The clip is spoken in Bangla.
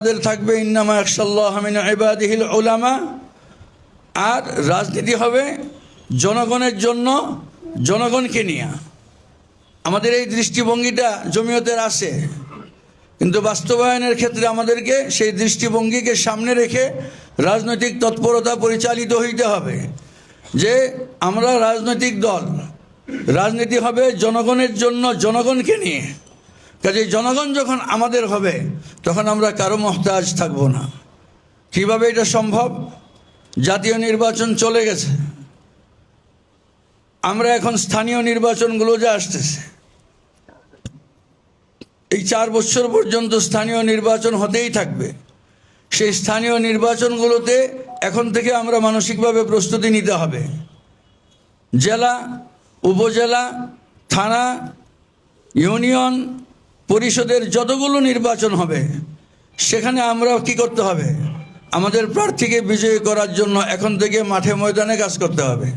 থাকবে ইন্নামা ইয়াখশাল্লাহ মিন ইবাদিহিল উলামা। আর রাজনীতি হবে জনগণের জন্য, জনগণকে নিয়ে। আমাদের এই দৃষ্টিভঙ্গিটা জমিয়তের আছে, কিন্তু বাস্তবায়নের ক্ষেত্রে আমাদেরকে সেই দৃষ্টিভঙ্গিকে সামনে রেখে রাজনৈতিক তৎপরতা পরিচালিত হইতে হবে যে আমরা রাজনৈতিক দল, রাজনীতি হবে জনগণের জন্য, জনগণকে নিয়ে। কাজে জনগণ যখন আমাদের হবে তখন আমরা কারো মহতাজ থাকব না। কিভাবে এটা সম্ভব? জাতীয় নির্বাচন চলে গেছে, আমরা এখন স্থানীয় নির্বাচনগুলো যে আসতেছে, এই 4 বছর পর্যন্ত স্থানীয় নির্বাচন হতেই থাকবে। সেই স্থানীয় নির্বাচনগুলোতে এখন থেকে আমরা মানসিকভাবে প্রস্তুতি নিতে হবে। জেলা, উপজেলা, থানা, ইউনিয়ন পরিষদের যতগুলো নির্বাচন হবে সেখানে আমরা কি করতে হবে? আমাদের প্রার্থীকে বিজয়ী করার জন্য এখন থেকে মাঠে ময়দানে কাজ করতে হবে।